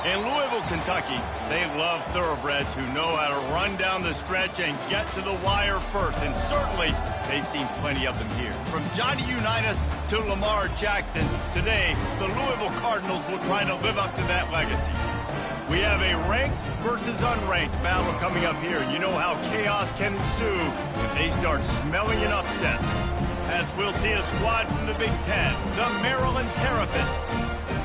In Louisville, Kentucky, they love thoroughbreds who know how to run down the stretch and get to the wire first. And certainly, they've seen plenty of them here. From Johnny Unitas to Lamar Jackson, today, the Louisville Cardinals will try to live up to that legacy. We have a ranked versus unranked battle coming up here. You know how chaos can ensue if they start smelling an upset. As we'll see a squad from the Big Ten, the Maryland Terrapins,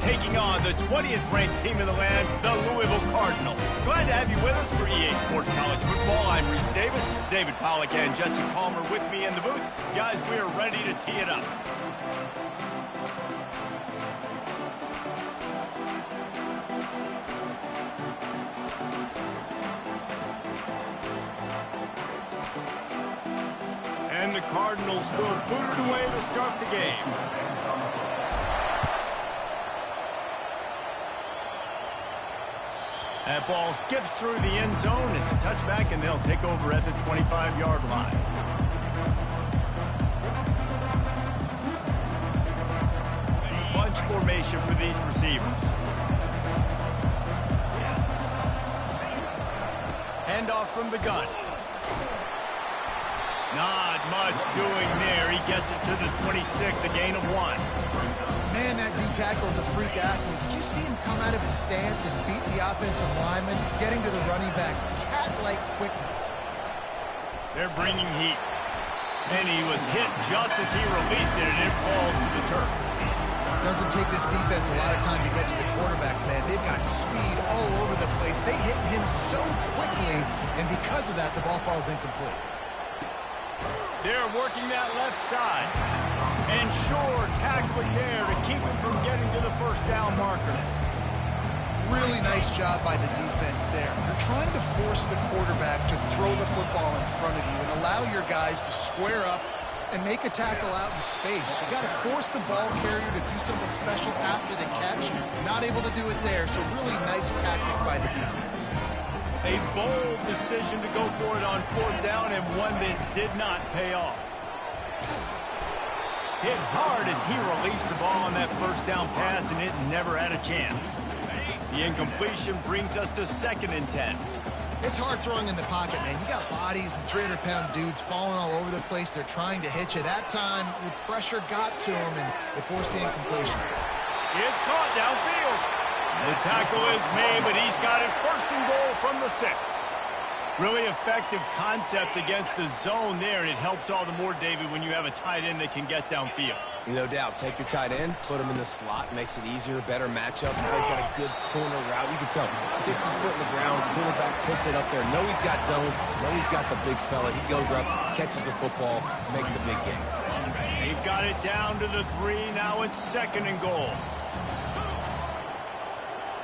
taking on the 20th ranked team in the land, the Louisville Cardinals. Glad to have you with us for EA Sports College Football. I'm Reese Davis, David Pollack and Jesse Palmer with me in the booth. Guys, we are ready to tee it up. And the Cardinals will boot it away to start the game. That ball skips through the end zone. It's a touchback, and they'll take over at the 25-yard line. Bunch formation for these receivers. Handoff from the gun. Not much doing there. He gets it to the 26, a gain of 1. Man, that D-tackle is a freak athlete. Did you see him come out of his stance and beat the offensive lineman, getting to the running back? Cat-like quickness. They're bringing heat. And he was hit just as he released it, and it falls to the turf. Doesn't take this defense a lot of time to get to the quarterback, man. They've got speed all over the place. They hit him so quickly, and because of that, the ball falls incomplete. They're working that left side. And sure, tackling there to keep him from getting to the first down marker. Really nice job by the defense there. You're trying to force the quarterback to throw the football in front of you and allow your guys to square up and make a tackle out in space. You got to force the ball carrier to do something special after the catch. Not able to do it there, so really nice tactic by the defense. A bold decision to go for it on 4th down, and one that did not pay off. Hit hard as he released the ball on that first down pass, and it never had a chance. The incompletion brings us to 2nd and 10. It's hard throwing in the pocket, man. You got bodies and 300-pound dudes falling all over the place. They're trying to hit you. That time, the pressure got to him, and it forced the incompletion. It's caught downfield. The tackle is made, but he's got it 1st and goal from the 6. Really effective concept against the zone there, and it helps all the more, David, when you have a tight end that can get downfield. No doubt. Take your tight end, put him in the slot, makes it easier, better matchup. Now he's got a good corner route. You can tell. Sticks his foot in the ground, quarterback puts it up there. Know he's got zone. Know he's got the big fella. He goes up, catches the football, makes the big game. They've got it down to the 3. Now it's 2nd and goal.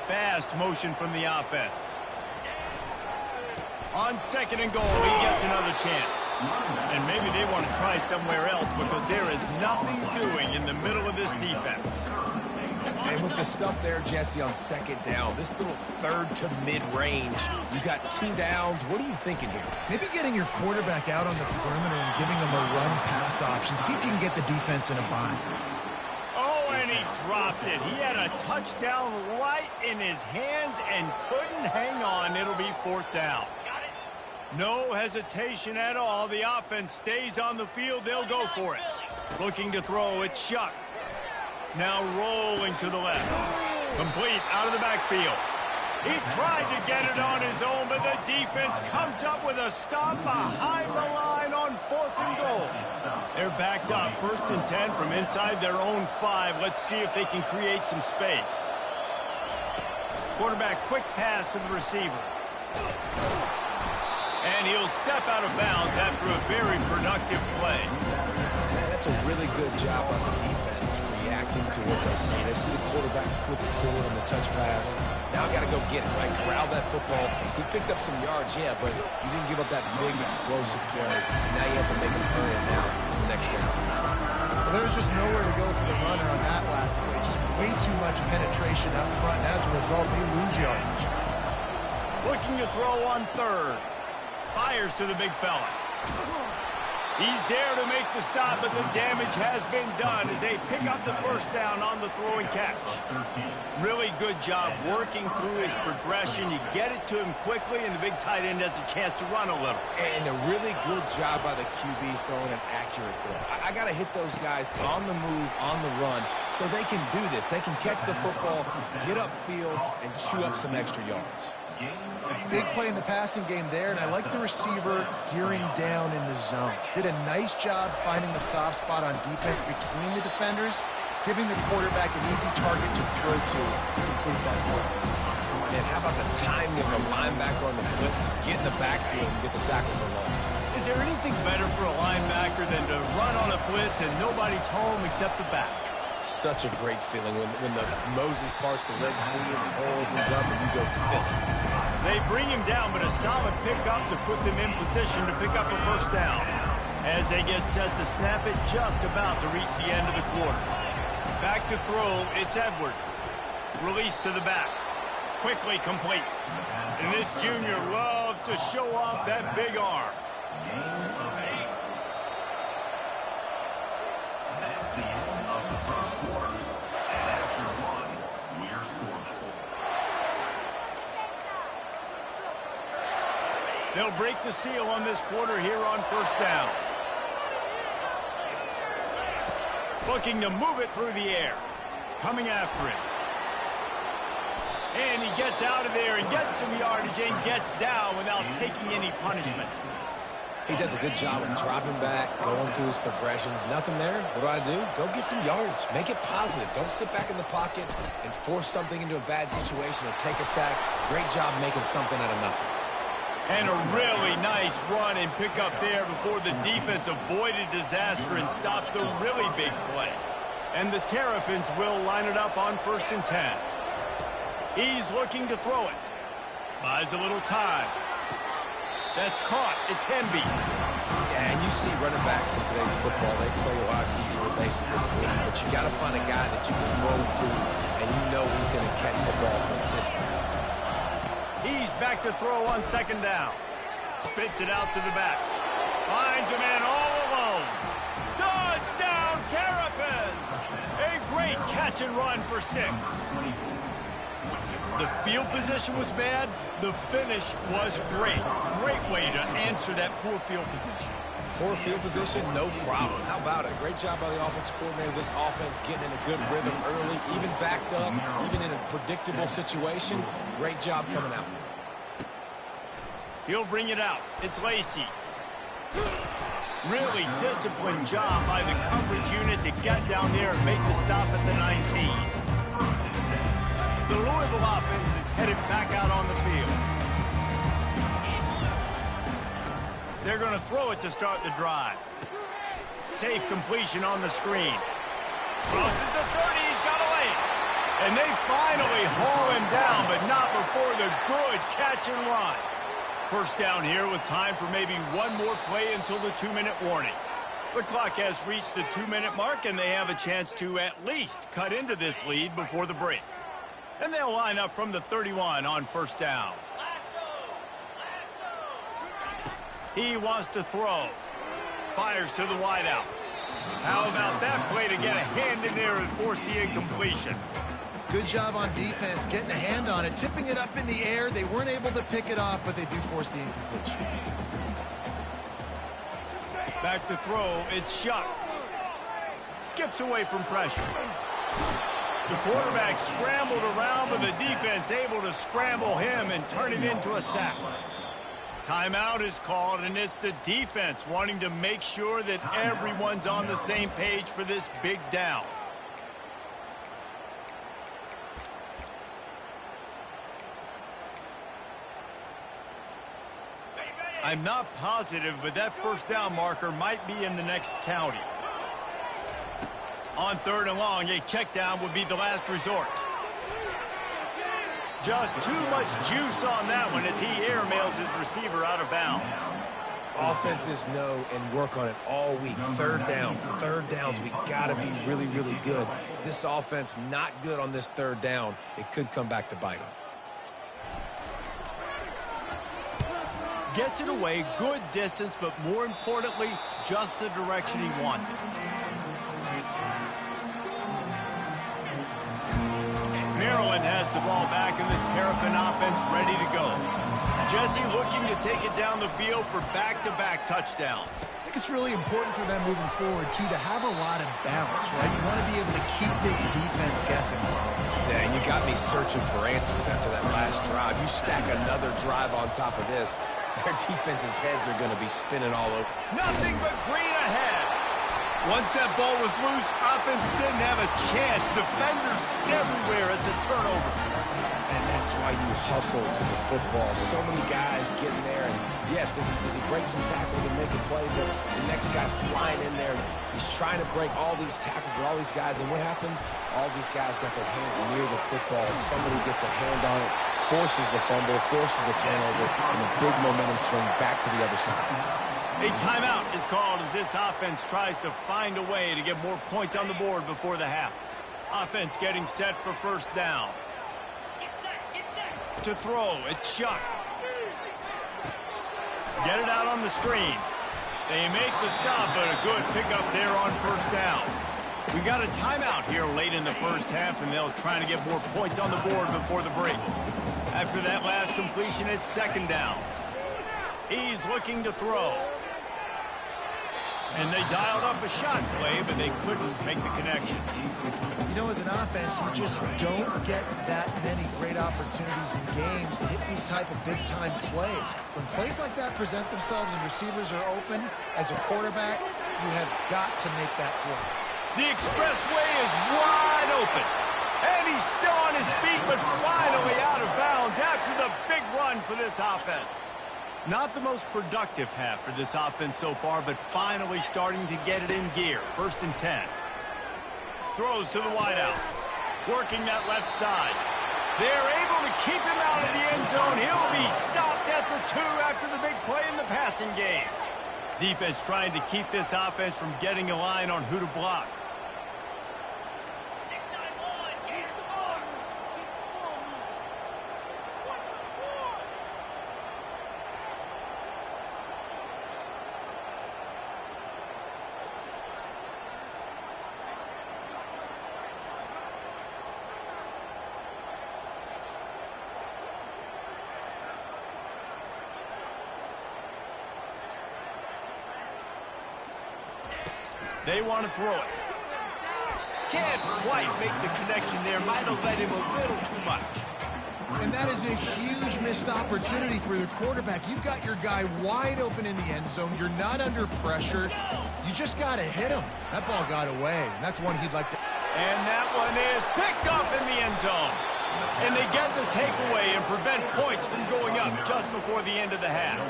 Fast motion from the offense. On 2nd and goal, he gets another chance. And maybe they want to try somewhere else because there is nothing doing in the middle of this defense. And with the stuff there, Jesse, on 2nd down, this little 3rd to mid-range, you got 2 downs. What are you thinking here? Maybe getting your quarterback out on the perimeter and giving him a run-pass option. See if you can get the defense in a bind. And he dropped it. He had a touchdown right in his hands and couldn't hang on. It'll be 4th down. No hesitation at all. The offense stays on the field. They'll go for it. Looking to throw. It's Shuck. Now rolling to the left. Complete out of the backfield. He tried to get it on his own, but the defense comes up with a stop behind the line on 4th and goal. They're backed up. 1st and 10 from inside their own 5. Let's see if they can create some space. Quarterback quick pass to the receiver. And he'll step out of bounds after a very productive play. That's a really good job on the defense, reacting to what they see. They see the quarterback flip it forward on the touch pass. Now got to go get it, right? Corral that football. He picked up some yards, yeah, but you didn't give up that big explosive play. Now you have to make him earn it now in the next down. Well, there's just nowhere to go for the runner on that last play. Just way too much penetration up front, and as a result, they lose yardage. Looking to throw on 3rd. Fires to the big fella. He's there to make the stop, but the damage has been done as they pick up the first down on the throw and catch. Really good job working through his progression. You get it to him quickly, and the big tight end has a chance to run a little. And a really good job by the QB throwing an accurate throw. I got to hit those guys on the move, on the run, so they can do this. They can catch the football, get upfield, and chew up some extra yards. Big play in the passing game there, and I like the receiver gearing down in the zone. Did a nice job finding the soft spot on defense between the defenders, giving the quarterback an easy target to throw to complete that throw. And how about the timing of the linebacker on the blitz to get in the backfield and get the tackle for loss? Is there anything better for a linebacker than to run on a blitz and nobody's home except the back? Such a great feeling when the Moses parts the Red Sea and the hole opens up and you go fill it. They bring him down, but a solid pickup to put them in position to pick up a first down. As they get set to snap it, just about to reach the end of the quarter. Back to throw, it's Edwards. Release to the back. Quickly complete. And this junior loves to show off that big arm. They'll break the seal on this quarter here on first down. Looking to move it through the air. Coming after it. And he gets out of there and gets some yardage and gets down without taking any punishment. He does a good job of dropping back, going through his progressions. Nothing there. What do? Go get some yardage. Make it positive. Don't sit back in the pocket and force something into a bad situation or take a sack. Great job making something out of nothing. And a really nice run and pick up there before the defense avoided disaster and stopped the really big play. And the Terrapins will line it up on 1st and 10. He's looking to throw it. Buys a little time. That's caught. It's Hemby. Yeah, and you see running backs in today's football, they play wide receiver basically free, but you got to find a guy that you can throw it to, and you know he's going to catch the ball consistently. He's back to throw on 2nd down. Spits it out to the back. Finds a man all alone. Touchdown, Terrapins! A great catch and run for 6. The field position was bad. The finish was great. Great way to answer that poor field position. Poor field position, no problem. How about it? Great job by the offensive coordinator. This offense getting in a good rhythm early, even backed up, even in a predictable situation. Great job coming out. He'll bring it out. It's Lacey. Really disciplined job by the coverage unit to get down there and make the stop at the 19. The Louisville offense is headed back out on the field. They're going to throw it to start the drive. Safe completion on the screen. Crosses the 30, he's got a lane. And they finally haul him down, but not before the good catch and run. First down here with time for maybe one more play until the 2-minute warning. The clock has reached the 2-minute mark, and they have a chance to at least cut into this lead before the break. And they'll line up from the 31 on first down. He wants to throw. Fires to the wideout. How about that play to get a hand in there and force the incompletion? Good job on defense, getting a hand on it, tipping it up in the air. They weren't able to pick it off, but they do force the incompletion. Back to throw, it's Shuck. Skips away from pressure. The quarterback scrambled around, but the defense able to scramble him and turn it into a sack. Timeout is called, and it's the defense wanting to make sure that everyone's on the same page for this big down. I'm not positive, but that first down marker might be in the next county. On 3rd and long, a check down would be the last resort. Just too much juice on that one as he airmails his receiver out of bounds. Offenses know and work on it all week. Third downs. We got to be really, really good. This offense not good on this 3rd down. It could come back to bite them. Gets it away, good distance, but more importantly, just the direction he wanted. Maryland has the ball back and the Terrapin offense ready to go. Jesse looking to take it down the field for back-to-back touchdowns. I think it's really important for them moving forward, too, to have a lot of bounce, right? You want to be able to keep this defense guessing. Yeah, and you got me searching for answers after that last drive. You stack another drive on top of this, their defense's heads are going to be spinning all over. Nothing but green ahead. Once that ball was loose, offense didn't have a chance. Defenders everywhere. It's a turnover. And that's why you hustle to the football. So many guys getting there. And yes, does he break some tackles and make a play? But the next guy flying in there, he's trying to break all these tackles with all these guys. And what happens? All these guys got their hands near the football. Somebody gets a hand on it, forces the fumble, forces the turnover, and a big momentum swing back to the other side. A timeout is called as this offense tries to find a way to get more points on the board before the half. Offense getting set for first down. To throw, it's Shuck. Get it out on the screen. They make the stop, but a good pickup there on first down. We got a timeout here late in the first half, and they'll try to get more points on the board before the break. After that last completion, it's second down. He's looking to throw. And they dialed up a shot play, but they couldn't make the connection. You know, as an offense, you just don't get that many great opportunities in games to hit these type of big-time plays. When plays like that present themselves and receivers are open, as a quarterback, you have got to make that throw. The expressway is wide open. And he's still on his feet, but finally out of bounds after the big run for this offense. Not the most productive half for this offense so far, but finally starting to get it in gear. 1st and 10. Throws to the wideout. Working that left side. They're able to keep him out of the end zone. He'll be stopped at the 2 after the big play in the passing game. Defense trying to keep this offense from getting a line on who to block. They want to throw it. Can't quite make the connection there. Might have let him a little too much. And that is a huge missed opportunity for the quarterback. You've got your guy wide open in the end zone. You're not under pressure. You just got to hit him. That ball got away, and that's one he'd like to... And that one is picked up in the end zone. And they get the takeaway and prevent points from going up just before the end of the half.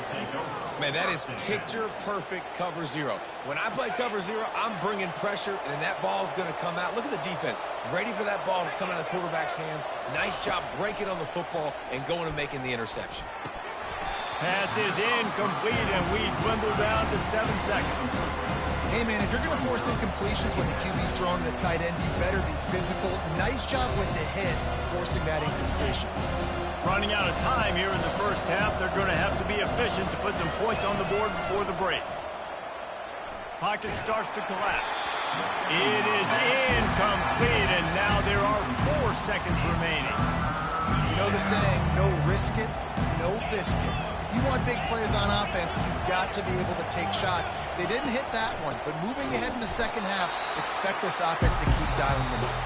Man, that is picture-perfect cover zero. When I play cover zero, I'm bringing pressure, and that ball's going to come out. Look at the defense. Ready for that ball to come out of the quarterback's hand. Nice job breaking on the football and going and making the interception. Pass is incomplete, and we dwindle down to 7 seconds. Hey, man, if you're going to force incompletions when the QB's throwing the tight end, you better be physical. Nice job with the hit, forcing that incompletion. Running out of time here in the first half. They're going to have to be efficient to put some points on the board before the break. Pocket starts to collapse. It is incomplete, and now there are 4 seconds remaining. You know the saying, no risk it, no biscuit. If you want big plays on offense, you've got to be able to take shots. They didn't hit that one, but moving ahead in the second half, expect this offense to keep dialing them up.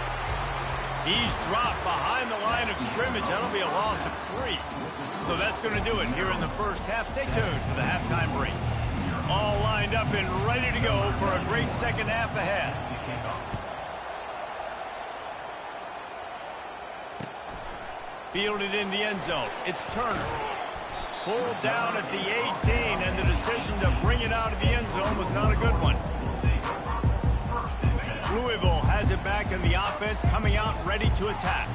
He's dropped behind the line of scrimmage. That'll be a loss of 3. So that's going to do it here in the first half. Stay tuned for the halftime break. All lined up and ready to go for a great second half ahead. Fielded in the end zone. It's Turner. Pulled down at the 18, and the decision to bring it out of the end zone was not a good one. Louisville has it back in the offense, coming out ready to attack.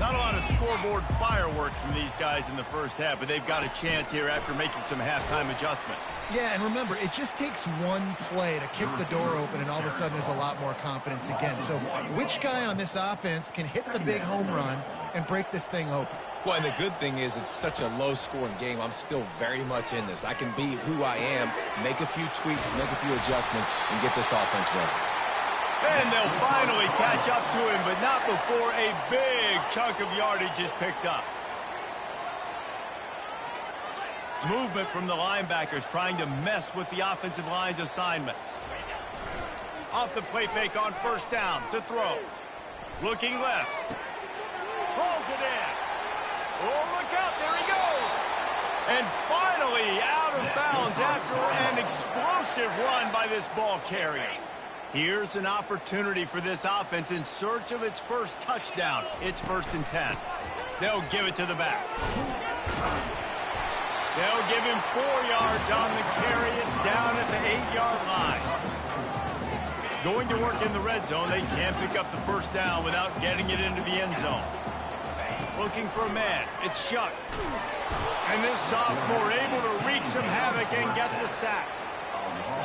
Not a lot of scoreboard fireworks from these guys in the first half, but they've got a chance here after making some halftime adjustments. Yeah, and remember, it just takes one play to kick the door open, and all of a sudden there's a lot more confidence again. So which guy on this offense can hit the big home run and break this thing open? Well, and the good thing is it's such a low-scoring game. I'm still very much in this. I can be who I am, make a few tweaks, make a few adjustments, and get this offense running. And they'll finally catch up to him, but not before a big chunk of yardage is picked up. Movement from the linebackers trying to mess with the offensive line's assignments. Off the play fake on first down to throw. Looking left. Pulls it in. Oh, look out. There he goes. And finally out of bounds after an explosive run by this ball carrier. Here's an opportunity for this offense in search of its first touchdown. It's 1st and 10. They'll give it to the back. They'll give him 4 yards on the carry. It's down at the 8-yard line. Going to work in the red zone. They can't pick up the first down without getting it into the end zone. Looking for a man. It's Shuck. And this sophomore able to wreak some havoc and get the sack.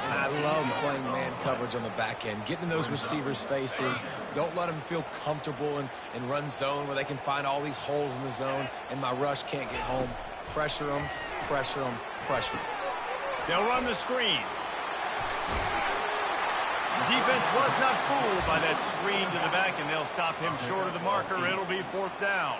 I love playing man coverage on the back end, getting in those receivers' faces. Don't let them feel comfortable and run zone where they can find all these holes in the zone and my rush can't get home. Pressure them, pressure them, pressure them. They'll run the screen. Defense was not fooled by that screen to the back, and they'll stop him short of the marker. It'll be 4th down.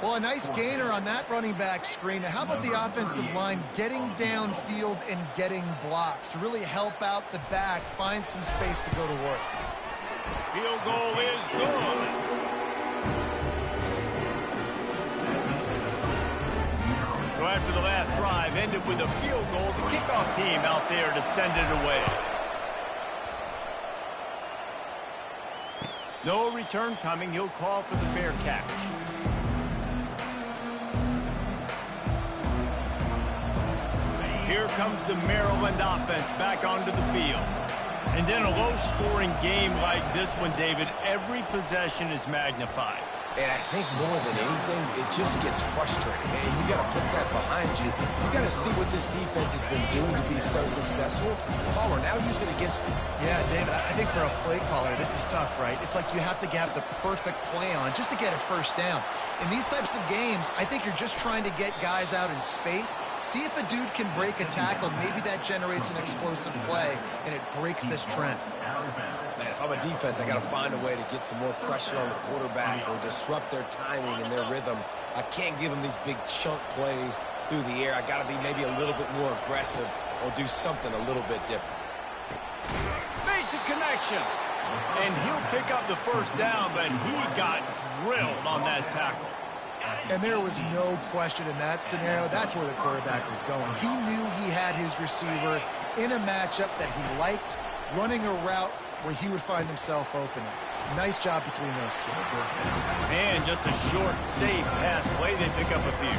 Well, a nice gainer on that running back screen. Now, how about the offensive line getting downfield and getting blocks to really help out the back, find some space to go to work? Field goal is good. So after the last drive ended with a field goal, the kickoff team out there to send it away. No return coming. He'll call for the fair catch. Here comes the Maryland offense back onto the field. And in a low-scoring game like this one, David, every possession is magnified. And I think more than anything, it just gets frustrating. And you got to put that behind you. You got to see what this defense has been doing to be so successful. Caller, now use it against them. Yeah, David, I think for a play caller, this is tough, right? It's like you have to have the perfect play on just to get a first down. In these types of games, I think you're just trying to get guys out in space, see if a dude can break a tackle. Maybe that generates an explosive play, and it breaks this trend. Man, if I'm a defense, I got to find a way to get some more pressure on the quarterback or disrupt their timing and their rhythm. I can't give them these big chunk plays through the air. I got to be maybe a little bit more aggressive or do something a little bit different. Makes a connection. And he'll pick up the first down, but he got drilled on that tackle. And there was no question in that scenario. That's where the quarterback was going. He knew he had his receiver in a matchup that he liked, running a route where he would find himself open. Nice job between those two. And just a short, safe pass play. They pick up a few.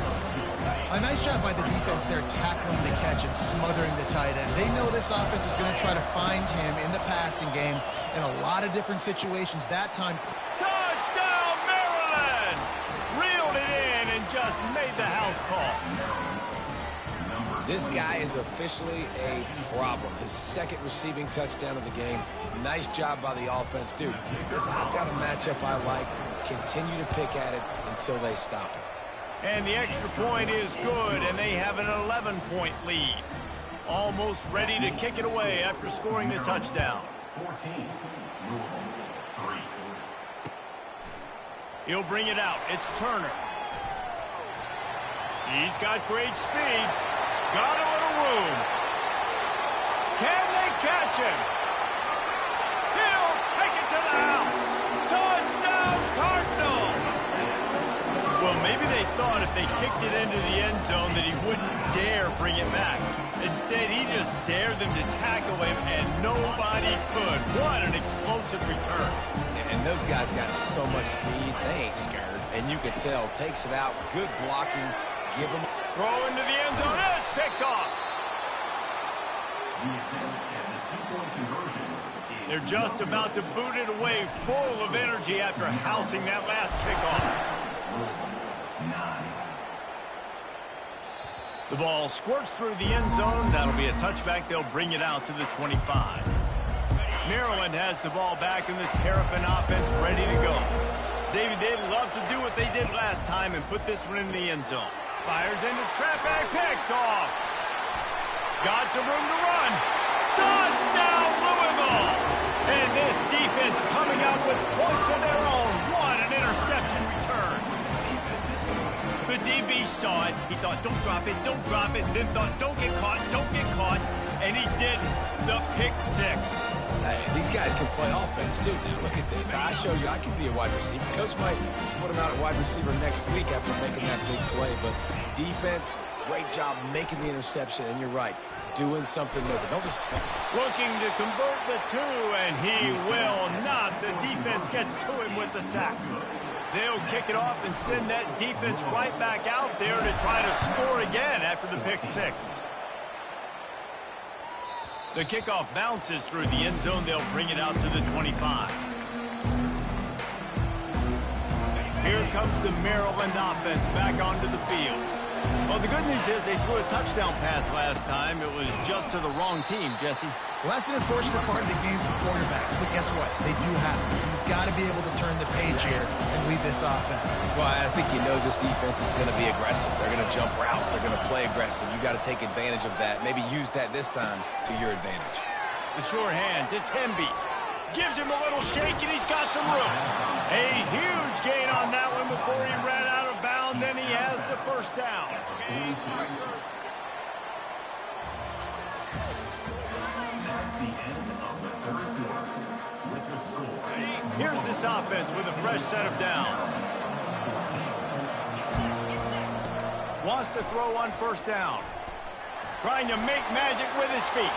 A nice job by the defense there, tackling the catch and smothering the tight end. They know this offense is going to try to find him in the passing game in a lot of different situations. That time, touchdown, Maryland! Reeled it in and just made the house call. This guy is officially a problem. His 2nd receiving touchdown of the game. Nice job by the offense. Dude, if I've got a matchup I like, continue to pick at it until they stop it. And the extra point is good, and they have an 11-point lead. Almost ready to kick it away after scoring the touchdown. 14, He'll bring it out. It's Turner. He's got great speed. Got a little room. Can they catch him? He'll take it to the house. Touchdown, Cardinals! Well, maybe they thought if they kicked it into the end zone that he wouldn't dare bring it back. Instead, he just dared them to tackle him, and nobody could. What an explosive return. And those guys got so much speed, they ain't scared. And you can tell, takes it out, good blocking, give them... Throw into the end zone, it's picked off. They're just about to boot it away, full of energy after housing that last kickoff. The ball squirts through the end zone. That'll be a touchback. They'll bring it out to the 25. Maryland has the ball back in the Terrapin offense ready to go. Davey, they'd love to do what they did last time and put this one in the end zone. Fires into traffic, picked off. Got some room to run. Touchdown, Louisville! And this defense coming out with points of their own. What an interception return. The DB saw it. He thought, don't drop it, don't drop it. Then thought, don't get caught, don't get caught. And he didn't. The pick six. Hey, these guys can play offense, too. Now, look at this. I showed you I can be a wide receiver. Coach might split him out at wide receiver next week after making that big play. But defense, great job making the interception. And you're right, doing something with it. Don't just say it. Looking to convert the two, and he will not. The defense gets to him with the sack. They'll kick it off and send that defense right back out there to try to score again after the pick six. The kickoff bounces through the end zone. They'll bring it out to the 25. Here comes the Maryland offense back onto the field. Well, the good news is they threw a touchdown pass last time. It was just to the wrong team, Jesse. Well, that's an unfortunate part of the game for quarterbacks, but guess what? They do have it, so you've got to be able to turn the page here and lead this offense. Well, I think you know this defense is going to be aggressive. They're going to jump routes. They're going to play aggressive. You've got to take advantage of that. Maybe use that this time to your advantage. The sure hands, it's Hemby. Gives him a little shake, and he's got some room. A huge gain on that one before he ran out of bounds, and he has the first down. Here's this offense with a fresh set of downs. Wants to throw on first down. Trying to make magic with his feet.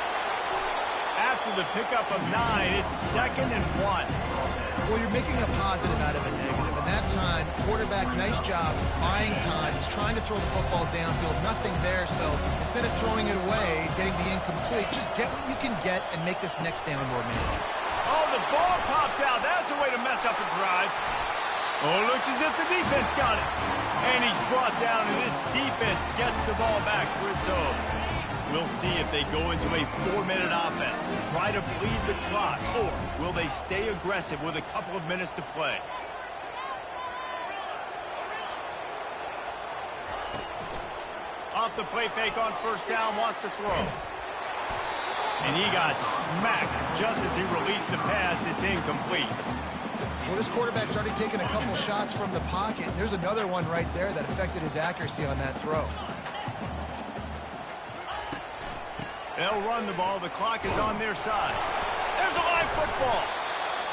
After the pickup of 9, it's 2nd and 1. Well, you're making a positive out of a negative. And that time, quarterback, nice job, buying time. He's trying to throw the football downfield. Nothing there, so instead of throwing it away, getting the incomplete, just get what you can get and make this next down more manageable. Oh, the ball popped out. That's a way to mess up a drive. Oh, looks as if the defense got it. And he's brought down, and this defense gets the ball back for its own. We'll see if they go into a 4-minute offense, try to bleed the clock, or will they stay aggressive with a couple of minutes to play? Off the play fake on first down, wants to throw. And he got smacked just as he released the pass. It's incomplete. Well, this quarterback's already taken a couple shots from the pocket. There's another one right there that affected his accuracy on that throw. They'll run the ball. The clock is on their side. There's a live football.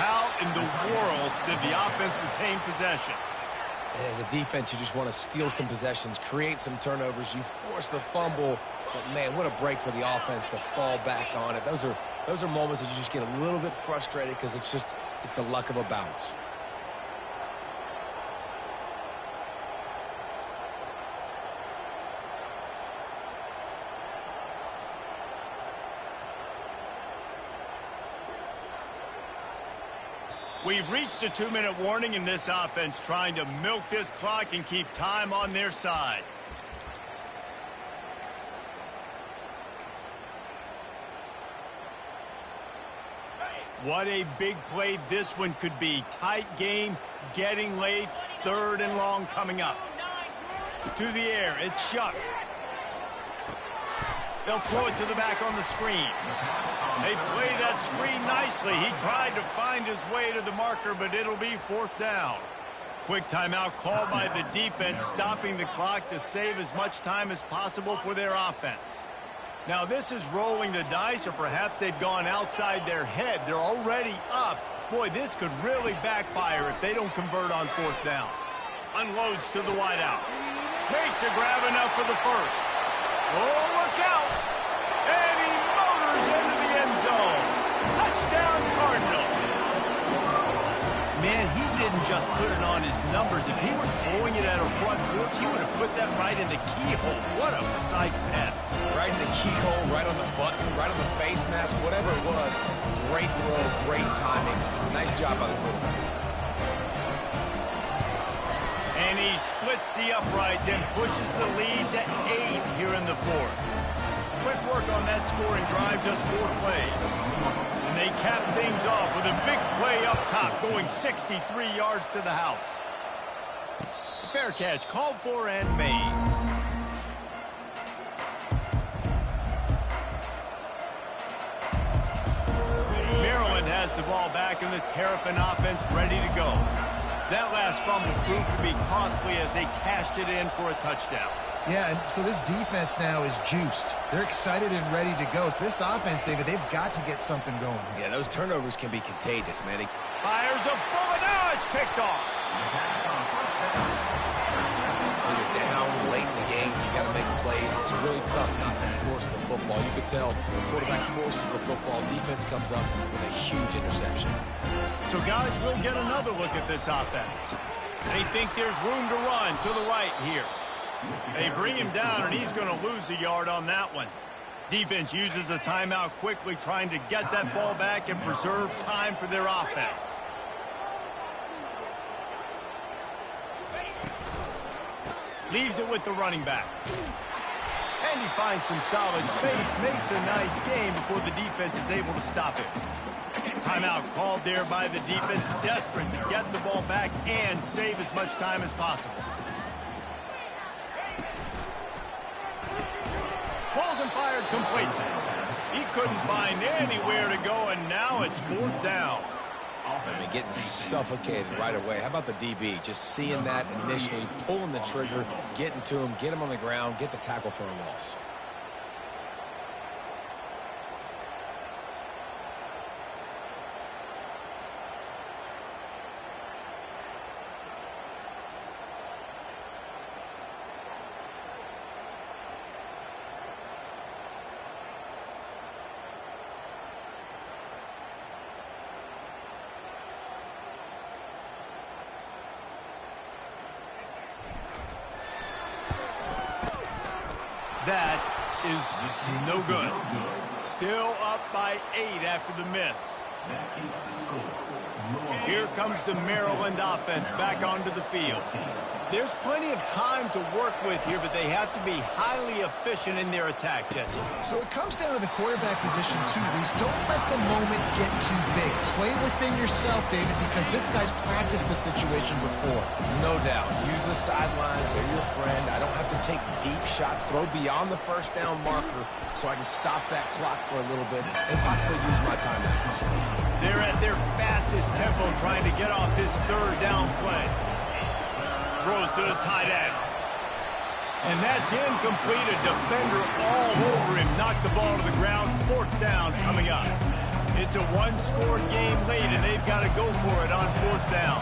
How in the world did the offense retain possession? And as a defense, you just want to steal some possessions, create some turnovers. You force the fumble. But, man, what a break for the offense to fall back on it. Those are moments that you just get a little bit frustrated because it's the luck of a bounce. We've reached a 2-minute warning in this offense, trying to milk this clock and keep time on their side. What a big play this one could be. Tight game, getting late, 3rd and long coming up. To the air, it's Shuck. They'll throw it to the back on the screen. They play that screen nicely. He tried to find his way to the marker, but it'll be 4th down. Quick timeout called by the defense, stopping the clock to save as much time as possible for their offense. Now, this is rolling the dice, or perhaps they've gone outside their head. They're already up. Boy, this could really backfire if they don't convert on 4th down. Unloads to the wideout. Makes a grab enough for the first. Oh, look out! And he motors into the end zone. Touchdown, Cardinals. Man, he didn't just put it on his numbers. If he were throwing it at a front porch, he would have put that right in the keyhole. What a precise pass. Right in the keyhole, right on the button, right on the face mask, whatever it was. Great throw, great timing. Nice job by the quarterback. And he splits the uprights and pushes the lead to 8 here in the 4th. Quick work on that scoring drive, just 4 plays. And they cap things off with a big play up top, going 63 yards to the house. Fair catch called for and made. Maryland has the ball back and the Terrapin offense ready to go. That last fumble proved to be costly as they cashed it in for a touchdown. Yeah, and so this defense now is juiced. They're excited and ready to go. So this offense, David, they've got to get something going. Yeah, those turnovers can be contagious, man. Fires a bullet. Now it's picked off. When you're down late in the game, you got to make plays. It's really tough not to force the football. You can tell the quarterback forces the football. Defense comes up with a huge interception. So, guys, we'll get another look at this offense. They think there's room to run to the right here. They bring him down, and he's going to lose a yard on that one. Defense uses a timeout quickly, trying to get that ball back and preserve time for their offense. Leaves it with the running back. And he finds some solid space, makes a nice game before the defense is able to stop it. Timeout called there by the defense, desperate to get the ball back and save as much time as possible. Pulls and fired completely. He couldn't find anywhere to go, and now it's fourth down. I mean, getting suffocated right away. How about the DB? Just seeing that initially, pulling the trigger, getting to him, get him on the ground, get the tackle for a loss. That is no good. Still up by 8 after the miss. Here comes the Maryland offense back onto the field. There's plenty of time to work with here, but they have to be highly efficient in their attack, Jesse. So it comes down to the quarterback position too, Reese. Don't let the moment get too big. Play within yourself, David, because this guy's practiced the situation before. No doubt. Use the sidelines. They're your friend. I don't have to take deep shots, throw beyond the first down marker so I can stop that clock for a little bit and possibly use my timeouts. They're at their fastest tempo trying to get off this third down play. Throws to the tight end. And that's incomplete. A defender all over him. Knocked the ball to the ground. Fourth down coming up. It's a one-score game late, and they've got to go for it on fourth down.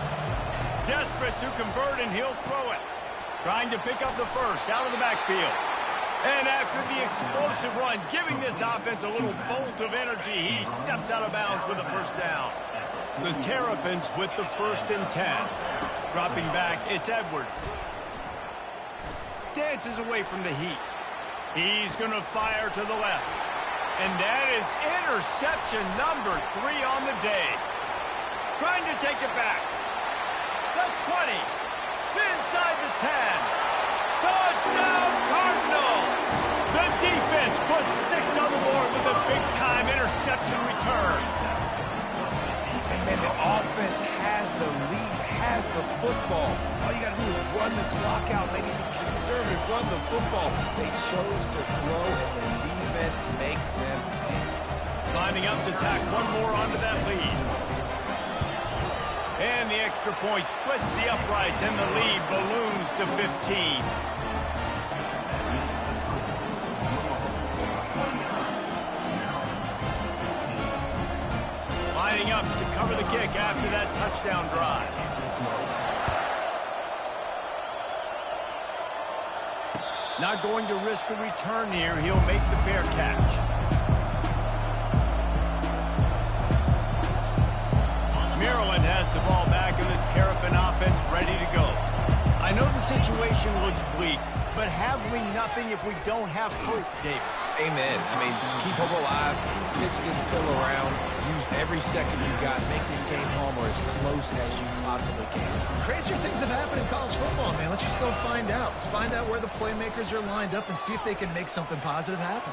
Desperate to convert, and he'll throw it. Trying to pick up the first out of the backfield. And after the explosive run, giving this offense a little bolt of energy, he steps out of bounds with a first down. The Terrapins with the 1st and 10. Dropping back, it's Edwards. Dances away from the heat. He's going to fire to the left. And that is interception number 3 on the day. Trying to take it back. The 20. Inside the 10. Touchdown Cardinals! The defense puts 6 on the board with a big-time interception return. And then the offense has the lead, has the football. All you got to do is run the clock out, maybe be conservative, run the football. They chose to throw, and the defense makes them pay. Lining up to tack one more onto that lead. And the extra point splits the uprights, and the lead balloons to 15. Lining up to cover the kick after that touchdown drive. Not going to risk a return here. He'll make the fair catch. Maryland has the ball back and the Terrapin offense ready to go. I know the situation looks bleak, but have we nothing if we don't have hope, David? Amen. I mean, just keep hope alive, pitch this pill around, use every second you got, make this game home or as close as you possibly can. Crazier things have happened in college football, man. Let's just go find out. Let's find out where the playmakers are lined up and see if they can make something positive happen.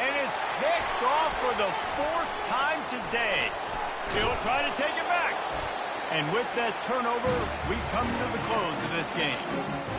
And it's picked picked off for the 4th time today. He'll try to take it back. And with that turnover, we come to the close of this game.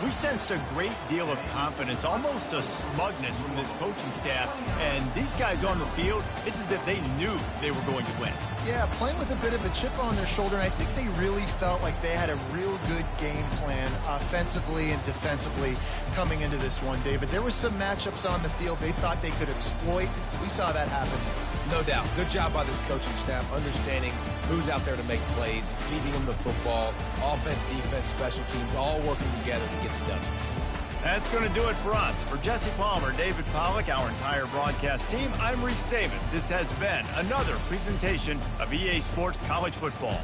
We sensed a great deal of confidence, almost a smugness from this coaching staff. And these guys on the field, it's as if they knew they were going to win. Yeah, playing with a bit of a chip on their shoulder, and I think they really felt like they had a real good game plan offensively and defensively coming into this one, David. There was some matchups on the field they thought they could exploit. We saw that happen. No doubt. Good job by this coaching staff, understanding who's out there to make plays, feeding them the football, offense, defense, special teams, all working together to get it done. That's going to do it for us. For Jesse Palmer, David Pollack, our entire broadcast team, I'm Reese Davis. This has been another presentation of EA Sports College Football.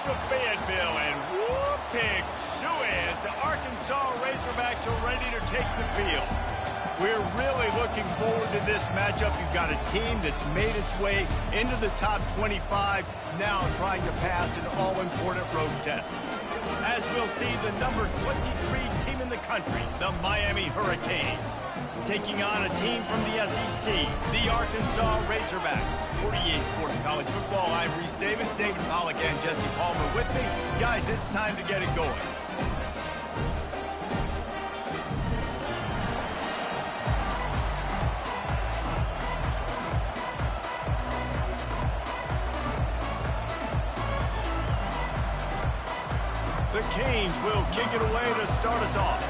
to Fayetteville, and whoop, pig suey as the Arkansas Razorbacks are ready to take the field. We're really looking forward to this matchup. You've got a team that's made its way into the top 25, now trying to pass an all-important road test. As we'll see, the number 23 team in the country, the Miami Hurricanes, taking on a team from the SEC, the Arkansas Razorbacks. For EA Sports College Football, I'm Reese Davis, David Pollack, and Jesse Palmer with me. Guys, it's time to get it going. The Canes will kick it away to start us off.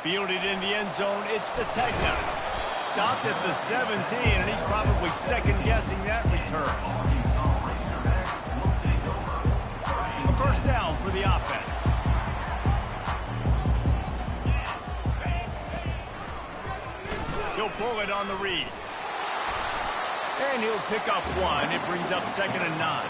Fielded in the end zone, it's Sategna. Stopped at the 17, and he's probably second-guessing that return. A first down for the offense. He'll pull it on the read. And he'll pick up one. It brings up 2nd and 9.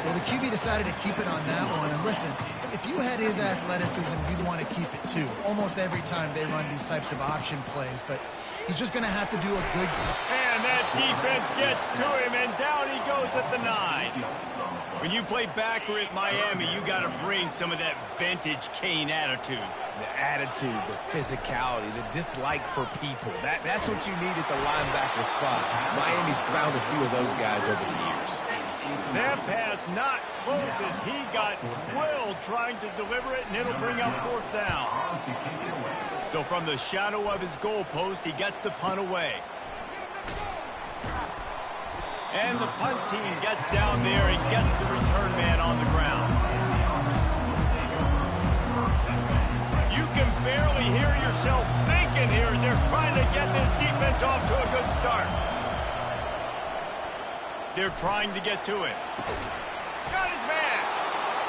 Well, the QB decided to keep it on that one. And listen, if you had his athleticism, you'd want to keep it too. Almost every time they run these types of option plays. But he's just going to have to do a good job. And that defense gets to him, and down he goes at the 9. When you play backer at Miami, you got to bring some of that vintage Kane attitude. The attitude, the physicality, the dislike for people. That's what you need at the linebacker spot. Miami's found a few of those guys over the years. That pass not close as he got drilled trying to deliver it, and it'll bring up 4th down. So from the shadow of his goalpost, he gets the punt away. And the punt team gets down there and gets the return man on the ground. You can barely hear yourself thinking here as they're trying to get this defense off to a good start. They're trying to get to it. Got his man.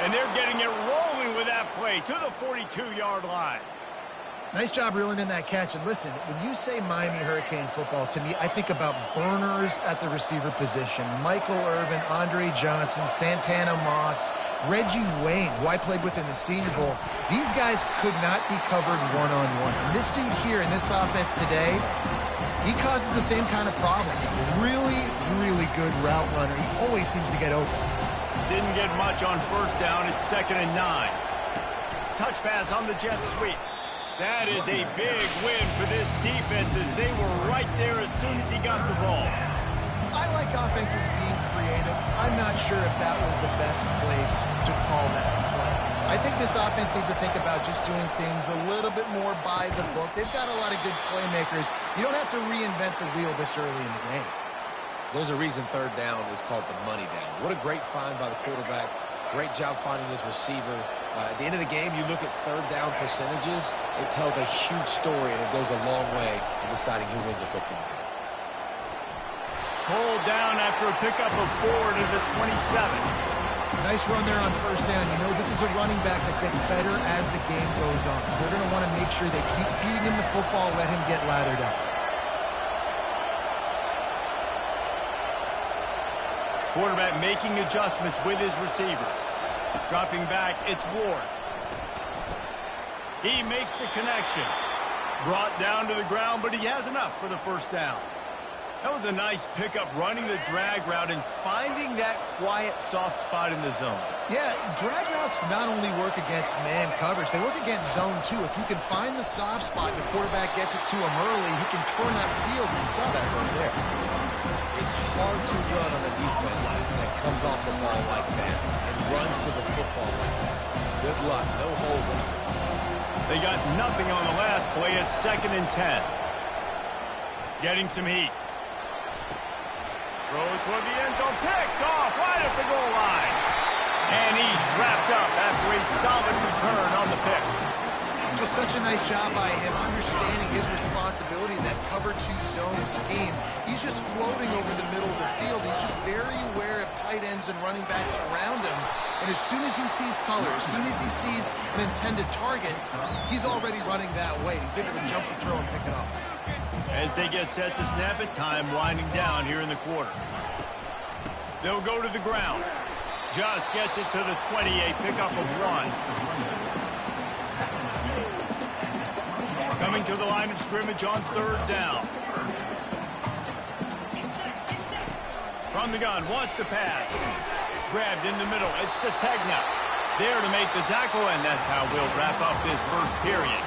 And they're getting it rolling with that play to the 42-yard line. Nice job reeling in that catch. And listen, when you say Miami Hurricane football, to me, I think about burners at the receiver position. Michael Irvin, Andre Johnson, Santana Moss, Reggie Wayne, who I played with in the Senior Bowl. These guys could not be covered one-on-one. And this dude here in this offense today, he causes the same kind of problem. Really, really good route runner. He always seems to get open. Didn't get much on first down. It's 2nd and 9. Touch pass on the jet sweep. That is a big win for this defense as they were right there as soon as he got the ball. I like offenses being creative. I'm not sure if that was the best place to call that play. I think this offense needs to think about just doing things a little bit more by the book. They've got a lot of good playmakers. You don't have to reinvent the wheel this early in the game. There's a reason 3rd down is called the money down. What a great find by the quarterback. Great job finding his receiver. At the end of the game, you look at 3rd down percentages. It tells a huge story, and it goes a long way in deciding who wins a football game. Pulled down after a pickup of 4 to the 27. Nice run there on first down. You know, this is a running back that gets better as the game goes on. So they're going to want to make sure they keep feeding him the football, let him get lathered up. Quarterback making adjustments with his receivers. Dropping back, it's Ward. He makes the connection. Brought down to the ground, but he has enough for the first down. That was a nice pickup, running the drag route and finding that quiet, soft spot in the zone. Yeah, drag routes not only work against man coverage, they work against zone too. If you can find the soft spot, the quarterback gets it to him early, he can turn that field. You saw that right there. It's hard to run on a defense that comes off the ball like that and runs to the football like that. Good luck. No holes in it. They got nothing on the last play. It's 2nd and 10. Getting some heat. Throw it toward the end zone. Picked off right at the goal line. And he's wrapped up after a solid return on the pick. Just such a nice job by him, understanding his responsibility in that cover 2 zone scheme. He's just floating over the middle of the field. He's just very aware of tight ends and running backs around him. And as soon as he sees color, as soon as he sees an intended target, he's already running that way. He's able to jump the throw and pick it up. As they get set to snap it, time winding down here in the quarter. They'll go to the ground. Just gets it to the 28, pickup of 1. Coming to the line of scrimmage on 3rd down. From the gun, wants to pass. Grabbed in the middle, it's Sategna. There to make the tackle, and that's how we'll wrap up this first period.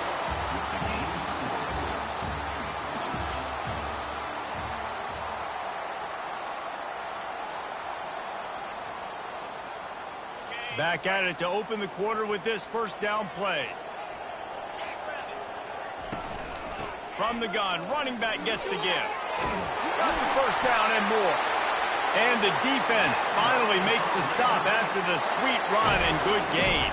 Back at it to open the quarter with this first down play. From the gun, running back gets to give. Got the first down and more. And the defense finally makes the stop after the sweet run and good gain.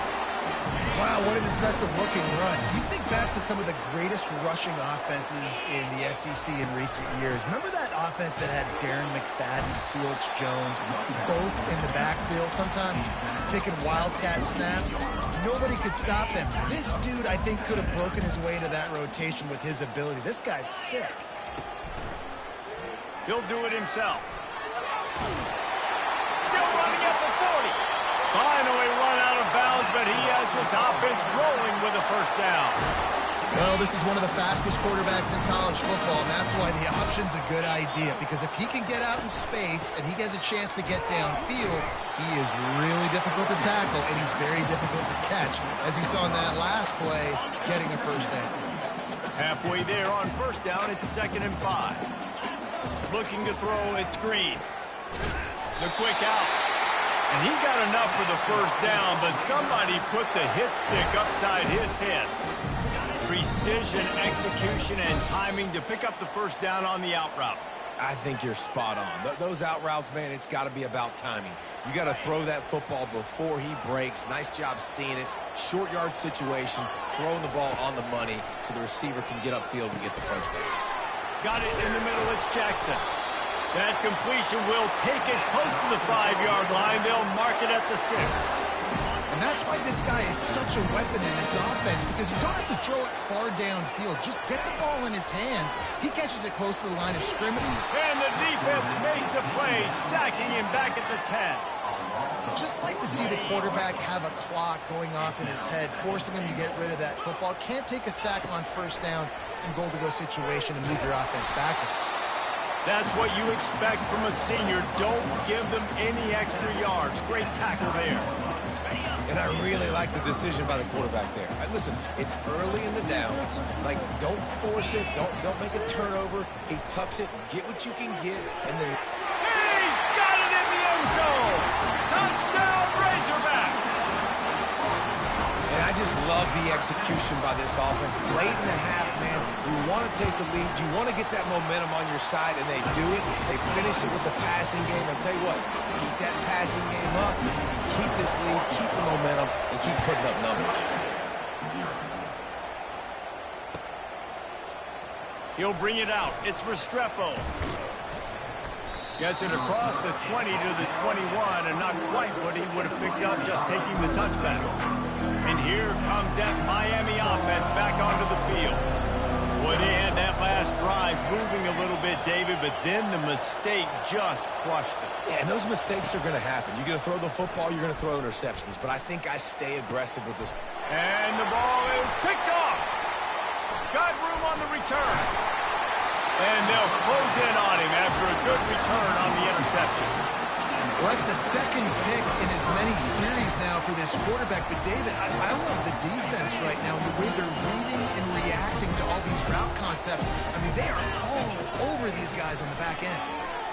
Wow, what an impressive-looking run. You think back to some of the greatest rushing offenses in the SEC in recent years. Remember that offense that had Darren McFadden, Felix Jones, both in the backfield, sometimes taking wildcat snaps? Nobody could stop them. This dude, I think, could have broken his way into that rotation with his ability. This guy's sick. He'll do it himself. Still running at the 40. Finally run out of bounds, but he has this offense rolling with a first down. Well, this is one of the fastest quarterbacks in college football, and that's why the option's a good idea, because if he can get out in space and he has a chance to get downfield, he is really difficult to tackle, and he's very difficult to catch, as you saw in that last play, getting a first down. Halfway there on first down, it's 2nd and 5. Looking to throw, it's Green. The quick out. And he got enough for the first down, but somebody put the hit stick upside his head. Precision, execution, and timing to pick up the first down on the out route. I think you're spot on. Those out routes, man, it's got to be about timing. You got to throw that football before he breaks. Nice job seeing it. Short yard situation, throwing the ball on the money so the receiver can get upfield and get the first down. Got it in the middle, it's Jackson. That completion will take it close to the 5-yard line. They'll mark it at the 6. And that's why this guy is such a weapon in this offense, because you don't have to throw it far downfield. Just get the ball in his hands. He catches it close to the line of scrimmage. And the defense makes a play, sacking him back at the 10. Just like to see the quarterback have a clock going off in his head, forcing him to get rid of that football. Can't take a sack on first down in goal-to-go situation and move your offense backwards. That's what you expect from a senior. Don't give them any extra yards. Great tackle there. And I really like the decision by the quarterback there. And listen, it's early in the downs. Like, don't force it. Don't make a turnover. He tucks it, get what you can get, and then... He's got it in the end zone! Touchdown, Razorbacks! And I just love the execution by this offense. Late in the half, man, you want to take the lead. You want to get that momentum on your side, and they do it. They finish it with the passing game. I'll tell you what, keep that passing game up. Keep this lead, keep the momentum, and keep putting up numbers. He'll bring it out. It's Restrepo. Gets it across the 20 to the 21, and not quite what he would have picked up just taking the touchback. And here comes that Miami offense back onto the field. Boy, they had that last drive moving a little bit, David, but then the mistake just crushed them. Yeah, and those mistakes are going to happen. You're going to throw the football, you're going to throw interceptions, but I think I stay aggressive with this. And the ball is picked off. Got room on the return. And they'll close in on him after a good return on the interception. Well, that's the second pick in as many series now for this quarterback. But, David, I love the defense right now and the way they're reading and reacting to all these route concepts. I mean, they are all over these guys on the back end.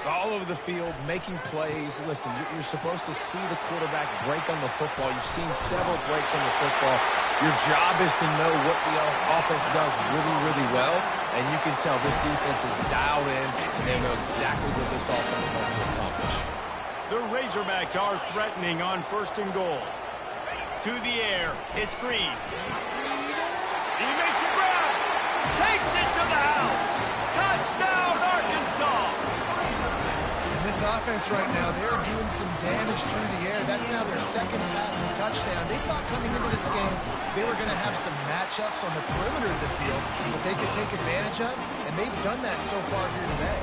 All over the field, making plays. Listen, you're supposed to see the quarterback break on the football. You've seen several breaks on the football. Your job is to know what the offense does really, really well. And you can tell this defense is dialed in, and they know exactly what this offense wants to accomplish. The Razorbacks are threatening on 1st and goal. To the air, it's Green. He makes a grab. Takes it to the house. Touchdown, Arkansas. And this offense right now, they're doing some damage through the air. That's now their second passing touchdown. They thought coming into this game they were going to have some matchups on the perimeter of the field that they could take advantage of, and they've done that so far here today.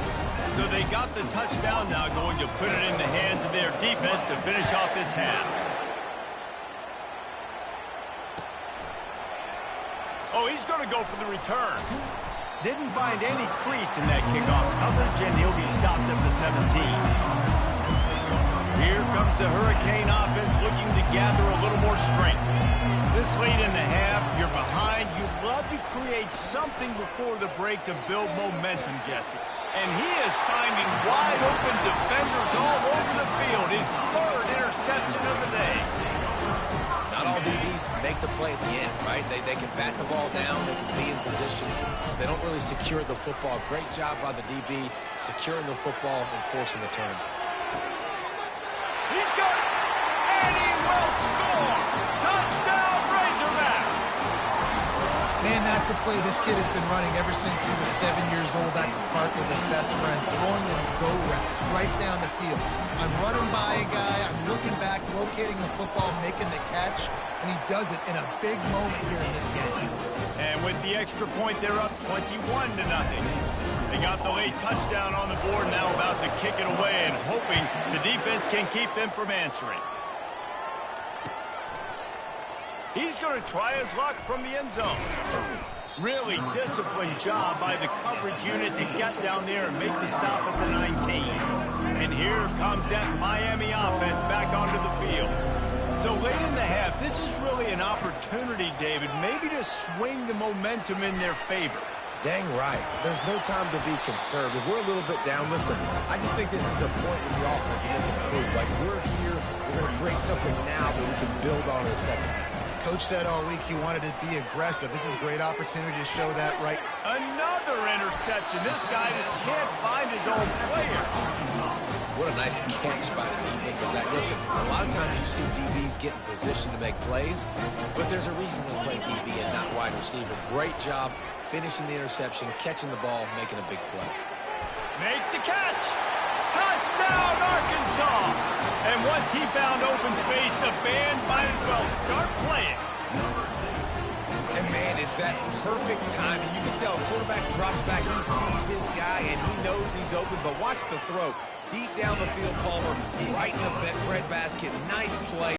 So they got the touchdown, now going to put it in the hands of their defense to finish off this half. Oh, he's going to go for the return. Didn't find any crease in that kickoff coverage, and he'll be stopped at the 17. Here comes the Hurricane offense looking to gather a little more strength. This late in the half, you're behind. You'd love to create something before the break to build momentum, Jesse. And he is finding wide-open defenders all over the field. His third interception of the day. Not all DBs make the play at the end, right? They can bat the ball down, they can be in position. They don't really secure the football. Great job by the DB securing the football and forcing the turnover. He's got it, and he will score. Touchdown, Razorbacks. Man, that's a play this kid has been running ever since he was 7 years old at the park with his best friend, throwing them go routes right down the field. I'm running by a guy, I'm looking back, locating the football, making the catch, and he does it in a big moment here in this game. And with the extra point, they're up 21-0. They got the late touchdown on the board, now about to kick it away and hoping the defense can keep them from answering. He's going to try his luck from the end zone. Really disciplined job by the coverage unit to get down there and make the stop at the 19. And here comes that Miami offense back onto the field. So late in the half, this is really an opportunity, David, maybe to swing the momentum in their favor. Dang right. There's no time to be conservative. We're a little bit down. Listen, I just think this is a point in the offense that they can improve. Like, we're here, we're going to create something now that we can build on in the second half. Coach said all week he wanted to be aggressive. This is a great opportunity to show that right. Another interception. This guy just can't find his own players. What a nice catch by the defensive back. Listen, a lot of times you see DBs get in position to make plays, but there's a reason they play DB and not wide receiver. Great job finishing the interception, catching the ball, making a big play. Makes the catch. Touchdown, Arkansas. And once he found open space, the band might as well start playing. And, man, is that perfect timing. You can tell a quarterback drops back, he sees his guy, and he knows he's open. But watch the throw. Deep down the field, Palmer, right in the bread basket. Nice play.